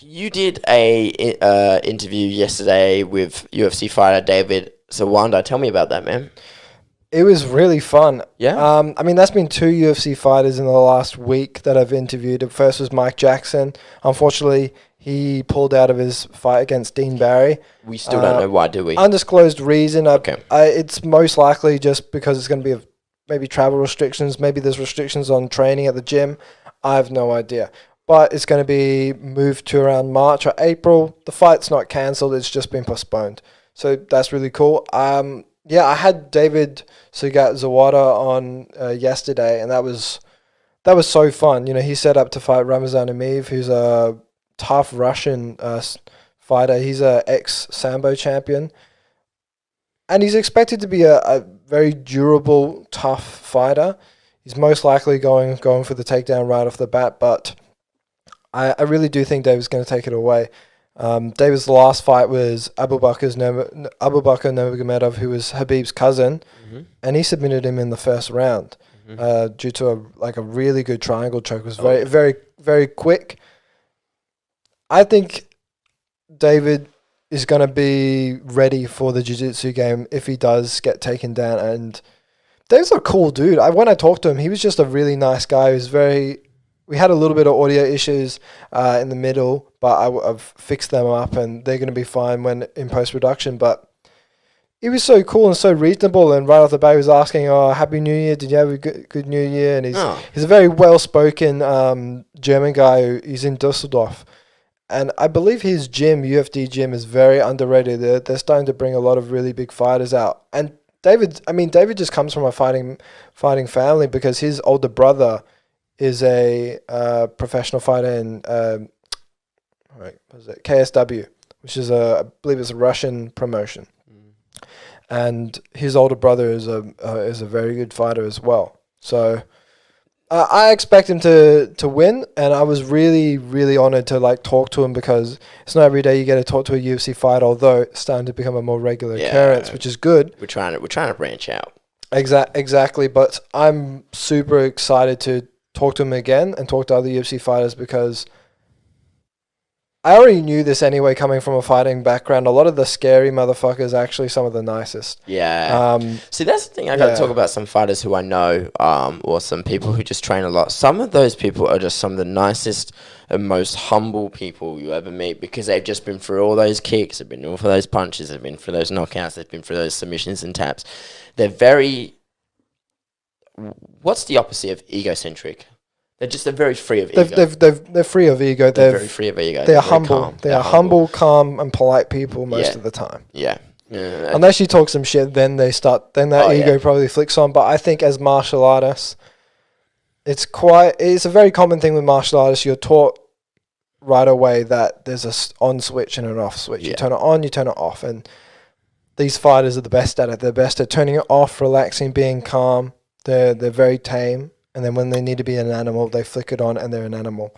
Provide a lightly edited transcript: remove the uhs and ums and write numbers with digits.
You did a interview yesterday with UFC fighter David Zawada. Tell me about that, man. It was really fun. Yeah? I mean, that's been 2 UFC fighters in the last week that I've interviewed. The first was Mike Jackson. Unfortunately, he pulled out of his fight against Dean Barry. We still don't know why, do we? Undisclosed reason. Okay. It's most likely just because it's going to be maybe travel restrictions. Maybe there's restrictions on training at the gym. I have no idea. But it's going to be moved to around March or April. The fight's not cancelled. It's just been postponed. So that's really cool. Yeah, I had David Sagat Zawada on yesterday, and that was so fun. You know, he set up to fight Ramazan Emeev, who's a tough Russian fighter. He's a ex-Sambo champion, and he's expected to be a very durable, tough fighter. He's most likely going for the takedown right off the bat, but I really do think David's going to take it away. David's last fight was Abu Bakr Nurmagomedov, who was Habib's cousin, and he submitted him in the first round due to a really good triangle choke. It was very, very, very quick. I think David is going to be ready for the jiu-jitsu game if he does get taken down. And David's a cool dude. When I talked to him, he was just a really nice guy. He was we had a little bit of audio issues in the middle, but I've fixed them up and they're going to be fine when in post-production. But he was so cool and so reasonable, and right off the bat he was asking, Happy New Year, did you have a good New Year? And he's a very well-spoken German guy. He's in Dusseldorf. And I believe his gym, UFD gym, is very underrated. They're starting to bring a lot of really big fighters out. And David just comes from a fighting family because his older brother is a professional fighter in KSW, which is I believe it's a Russian promotion, and his older brother is a very good fighter as well. So I expect him to win, and I was really, really honored to talk to him because it's not every day you get to talk to a UFC fighter, although it's starting to become a more regular occurrence, which is good. We're trying to branch out. Exactly, but I'm super excited to talk to him again and talk to other UFC fighters because I already knew this anyway coming from a fighting background. A lot of the scary motherfuckers are actually some of the nicest. Yeah. See, that's the thing. I got to talk about some fighters who I know or some people who just train a lot. Some of those people are just some of the nicest and most humble people you ever meet because they've just been through all those kicks, they've been through those punches, they've been through those knockouts, they've been through those submissions and taps. They're very... What's the opposite of egocentric? They're very free of ego. They're free of ego. They're very free of ego. They're humble. Calm. They're humble, calm, and polite people most of the time. Yeah. Unless you talk some shit, then that ego probably flicks on. But I think as martial artists, it's a very common thing with martial artists. You're taught right away that there's a on switch and an off switch. You turn it on, you turn it off. And these fighters are the best at it. They're best at turning it off, relaxing, being calm. They're very tame, and then when they need to be an animal, they flick it on and they're an animal.